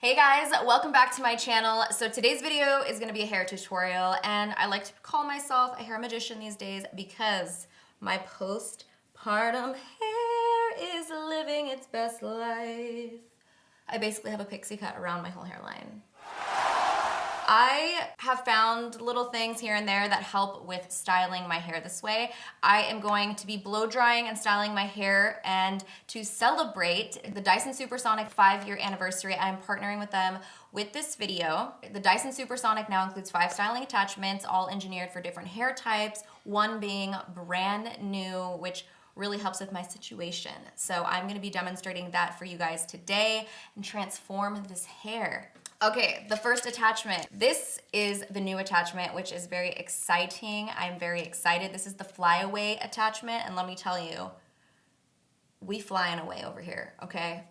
Hey guys, welcome back to my channel. So today's video is gonna be a hair tutorial, and I like to call myself a hair magician these days because my postpartum hair is living its best life. I basically have a pixie cut around my whole hairline. I have found little things here and there that help with styling my hair this way. I am going to be blow drying and styling my hair, and to celebrate the Dyson Supersonic 5-year anniversary, I'm partnering with them with this video. The Dyson Supersonic now includes 5 styling attachments, all engineered for different hair types, one being brand new, which really helps with my situation. So I'm gonna be demonstrating that for you guys today and transform this hair. Okay, the first attachment. This is the new attachment, which is very exciting. I'm very excited. This is the Flyaway attachment, and let me tell you, we flying away over here, okay?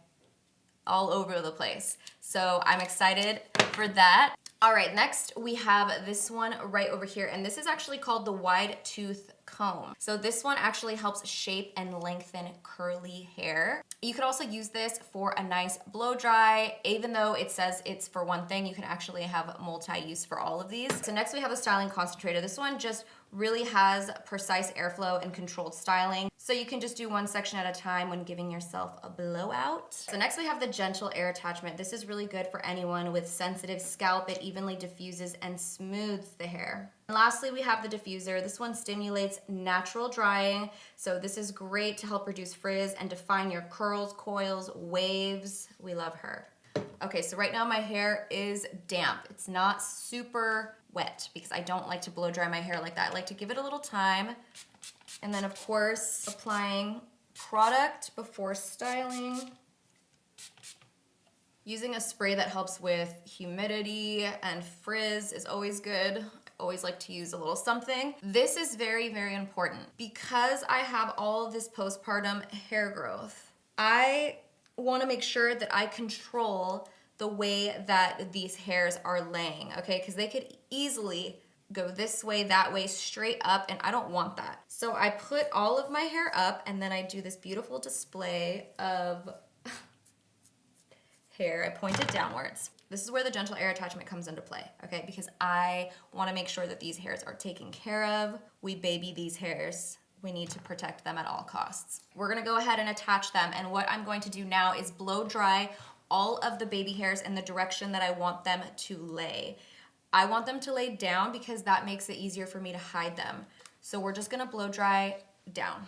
All over the place. So I'm excited for that. All right, next we have this one right over here, and this is actually called the Wide Tooth Comb. So this one actually helps shape and lengthen curly hair. You could also use this for a nice blow dry. Even though it says it's for one thing, you can actually have multi-use for all of these. So next we have a styling concentrator. This one just really has precise airflow and controlled styling. So you can just do one section at a time when giving yourself a blowout. So next we have the gentle air attachment. This is really good for anyone with sensitive scalp. It evenly diffuses and smooths the hair. And lastly, we have the diffuser. This one stimulates natural drying. So this is great to help reduce frizz and define your curls, coils, waves. We love her. Okay, so right now my hair is damp. It's not super wet because I don't like to blow dry my hair like that. I like to give it a little time. And then of course, applying product before styling. Using a spray that helps with humidity and frizz is always good. I always like to use a little something. This is very, very important. Because I have all of this postpartum hair growth, I want to make sure that I control the way that these hairs are laying, okay? Because they could easily go this way, that way, straight up, and I don't want that. So I put all of my hair up, and then I do this beautiful display of hair. I point it downwards. This is where the gentle air attachment comes into play, okay? Because I want to make sure that these hairs are taken care of. We baby these hairs. We need to protect them at all costs. We're gonna go ahead and attach them, and what I'm going to do now is blow dry all of the baby hairs in the direction that I want them to lay. I want them to lay down because that makes it easier for me to hide them. So we're just gonna blow dry down.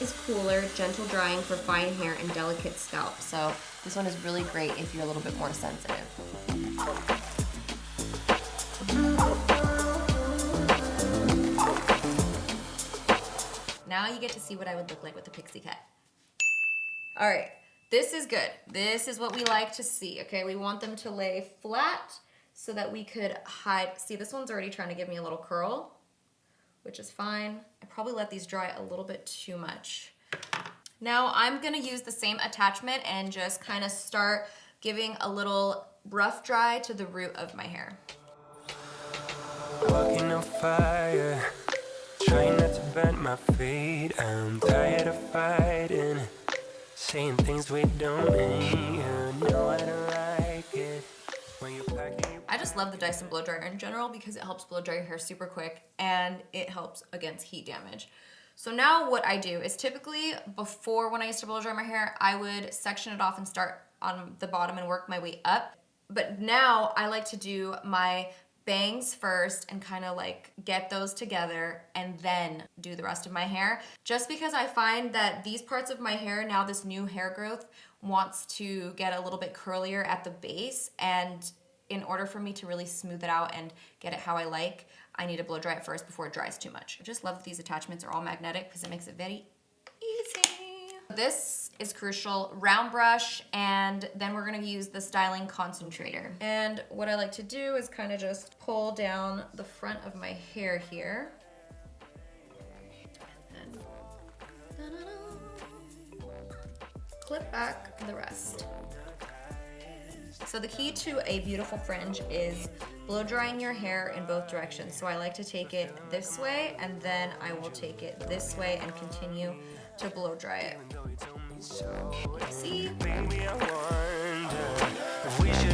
Is cooler, gentle drying for fine hair and delicate scalp. So this one is really great if you're a little bit more sensitive. Now you get to see what I would look like with a pixie cut. All right, this is good. This is what we like to see, okay? We want them to lay flat so that we could hide. See, this one's already trying to give me a little curl, which is fine. I probably let these dry a little bit too much. Now I'm gonna use the same attachment and just kind of start giving a little rough dry to the root of my hair. Walking on fire, trying not to burn my feet. I'm tired of fighting, saying things we don't mean. You know I don't like it when you're packing. I just love the Dyson blow dryer in general because it helps blow dry your hair super quick and it helps against heat damage. So now what I do is typically before, when I used to blow dry my hair, I would section it off and start on the bottom and work my way up. But now I like to do my bangs first and kind of like get those together and then do the rest of my hair. Just because I find that these parts of my hair, now this new hair growth, wants to get a little bit curlier at the base, and in order for me to really smooth it out and get it how I like, I need to blow dry it first before it dries too much. I just love that these attachments are all magnetic because it makes it very easy. This is crucial. Round brush, and then we're gonna use the styling concentrator. And what I like to do is kind of just pull down the front of my hair here. And then clip back the rest. So the key to a beautiful fringe is blow drying your hair in both directions. So I like to take it this way, and then I will take it this way and continue to blow dry it. See?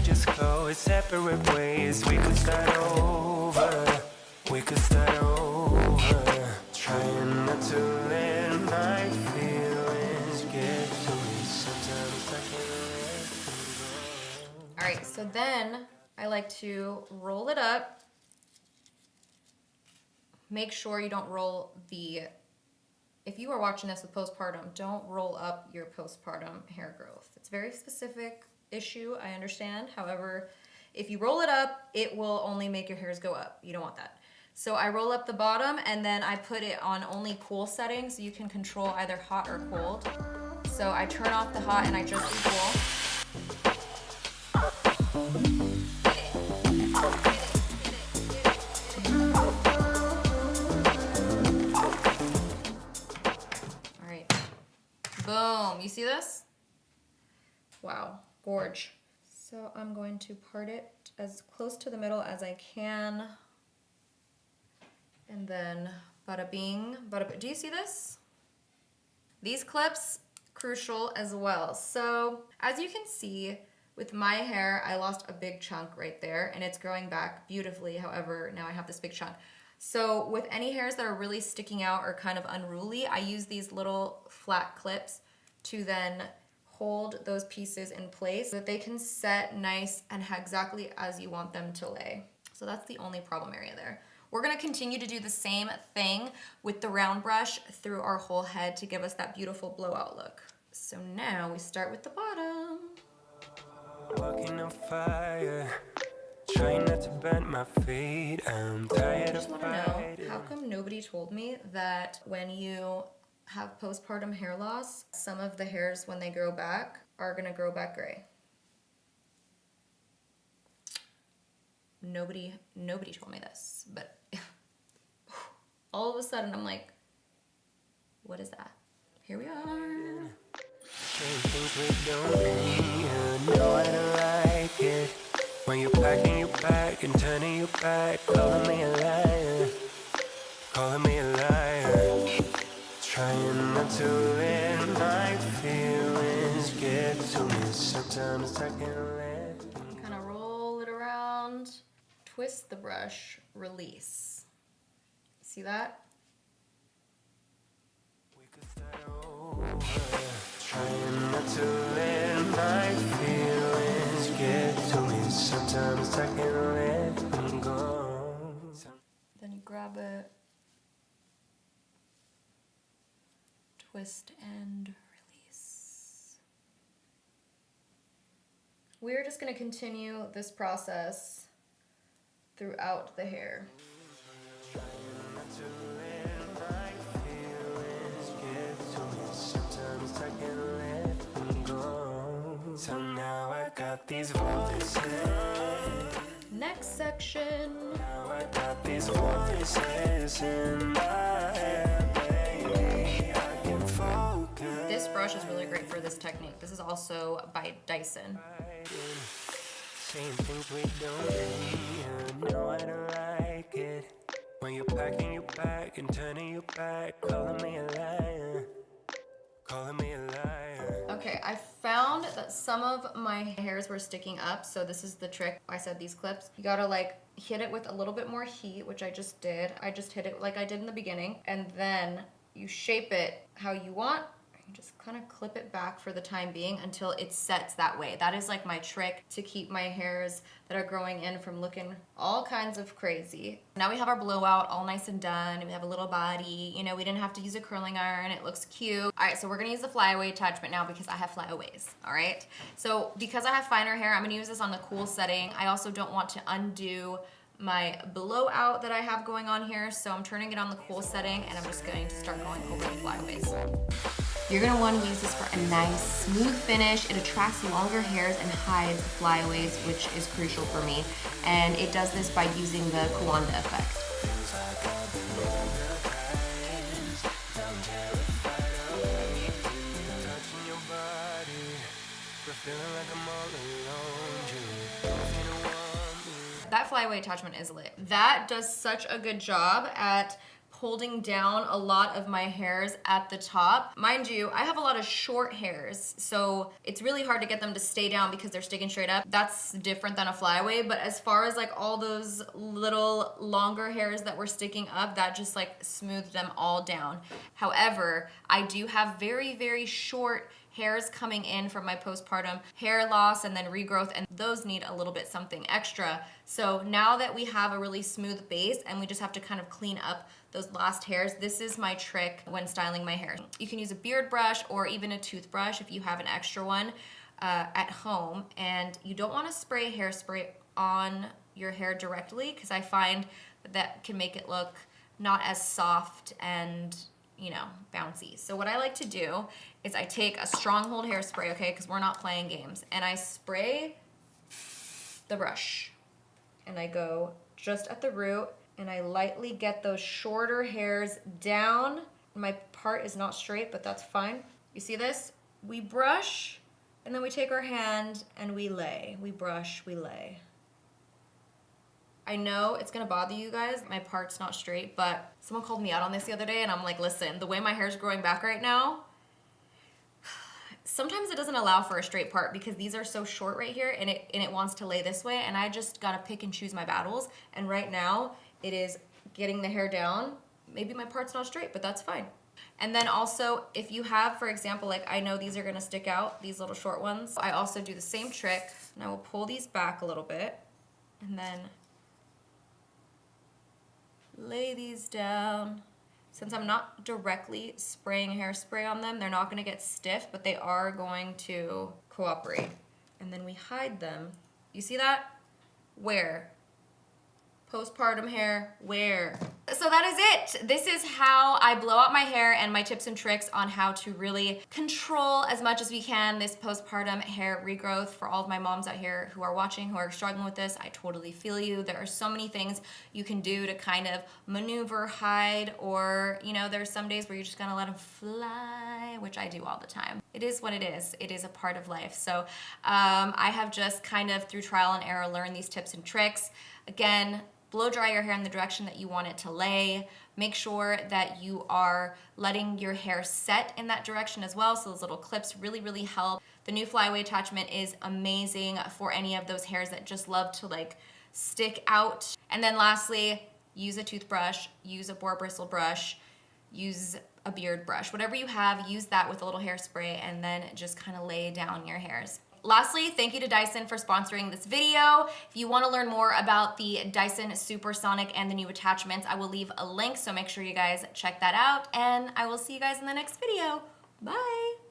just go separate ways. We could start over. We could start over. Trying not to let my feelings get to me. Sometimes I can't. All right, so then I like to roll it up. Make sure you don't roll the, if you are watching this with postpartum, don't roll up your postpartum hair growth. It's a very specific issue, I understand. However, if you roll it up, it will only make your hairs go up. You don't want that. So I roll up the bottom and then I put it on only cool settings so you can control either hot or cold. So I turn off the hot and I just do cool. All right, boom, you see this? Wow, gorge. So I'm going to part it as close to the middle as I can. And then bada bing, bada bing. Do you see this? These clips, crucial as well. So as you can see, with my hair, I lost a big chunk right there and it's growing back beautifully. However, now I have this big chunk. So with any hairs that are really sticking out or kind of unruly, I use these little flat clips to then hold those pieces in place so that they can set nice and exactly as you want them to lay. So that's the only problem area there. We're gonna continue to do the same thing with the round brush through our whole head to give us that beautiful blowout look. So now we start with the bottom. Walking on fire, trying not to bend my feet. I'm tired I just of wanna know, fighting. how come nobody told me that when you have postpartum hair loss, some of the hairs when they grow back are gonna grow back gray? Nobody told me this, but all of a sudden I'm like, what is that? Here we are. Saying things we don't mean. You know I don't like it. When you're packing your bag and turning your back, calling me a liar, calling me a liar. Trying not to let my feelings get to me. Sometimes I can't let them. Kind of roll it around, twist the brush, release. See that? We could start over. Trying not to let my feelings get to me. Sometimes I can't let them go. Then you grab it, twist and release. We're just going to continue this process throughout the hair. So now I got these voices. Next section. Now I got these voices in my head, baby. I can focus. This brush is really great for this technique. This is also by Dyson. Saying things we don't mean. You know I don't like it. When you're packing your bag and turning your back, calling me a liar, calling me a liar. Okay, I found that some of my hairs were sticking up, so this is the trick. I said these clips. You gotta like hit it with a little bit more heat, which I just did. I just hit it like I did in the beginning, and then you shape it how you want. You just kind of clip it back for the time being until it sets that way. That is like my trick to keep my hairs that are growing in from looking all kinds of crazy. Now we have our blowout all nice and done. We have a little body. You know, we didn't have to use a curling iron. It looks cute. All right, so we're gonna use the flyaway attachment now because I have flyaways, all right? So because I have finer hair, I'm gonna use this on the cool setting. I also don't want to undo my blowout that I have going on here, so I'm turning it on the cool setting and I'm just going to start going over the flyaways. You're gonna wanna use this for a nice, smooth finish. It attracts longer hairs and hides the flyaways, which is crucial for me. And it does this by using the Kuanda effect. That flyaway attachment is lit. That does such a good job at holding down a lot of my hairs at the top. Mind you, I have a lot of short hairs, so it's really hard to get them to stay down because they're sticking straight up. That's different than a flyaway, but as far as like all those little longer hairs that were sticking up, that just like smoothed them all down. However, I do have very, very short hairs coming in from my postpartum hair loss and then regrowth, and those need a little bit something extra. So now that we have a really smooth base and we just have to kind of clean up those last hairs, this is my trick when styling my hair. You can use a beard brush or even a toothbrush if you have an extra one at home, and you don't want to spray hairspray on your hair directly because I find that can make it look not as soft and, you know, bouncy. So what I like to do is I take a stronghold hairspray, okay, because we're not playing games, and I spray the brush. And I go just at the root, and I lightly get those shorter hairs down. My part is not straight, but that's fine. You see this? We brush, and then we take our hand and we lay. We brush, we lay. I know it's gonna bother you guys, my part's not straight, but someone called me out on this the other day, and I'm like, listen, the way my hair's growing back right now, sometimes it doesn't allow for a straight part because these are so short right here, and it wants to lay this way, and I just gotta pick and choose my battles. And right now, it is getting the hair down. Maybe my part's not straight, but that's fine. And then also, if you have, for example, like I know these are gonna stick out, these little short ones, I also do the same trick, and I will pull these back a little bit, and then lay these down. Since I'm not directly spraying hairspray on them, they're not gonna get stiff, but they are going to cooperate. And then we hide them. You see that? Where? Postpartum hair, where? So that is it. This is how I blow out my hair and my tips and tricks on how to really control as much as we can this postpartum hair regrowth. For all of my moms out here who are watching, who are struggling with this, I totally feel you. There are so many things you can do to kind of maneuver, hide, or, you know, there's some days where you're just gonna let them fly, which I do all the time. It is what it is. It is a part of life. So I have just kind of through trial and error learned these tips and tricks. Again, blow dry your hair in the direction that you want it to lay. Make sure that you are letting your hair set in that direction as well, so those little clips really, really help. The new Flyaway attachment is amazing for any of those hairs that just love to like stick out. And then lastly, use a toothbrush, use a boar bristle brush, use a beard brush. Whatever you have, use that with a little hairspray and then just kind of lay down your hairs. Lastly, thank you to Dyson for sponsoring this video. If you want to learn more about the Dyson Supersonic and the new attachments, I will leave a link, so make sure you guys check that out, and I will see you guys in the next video. Bye!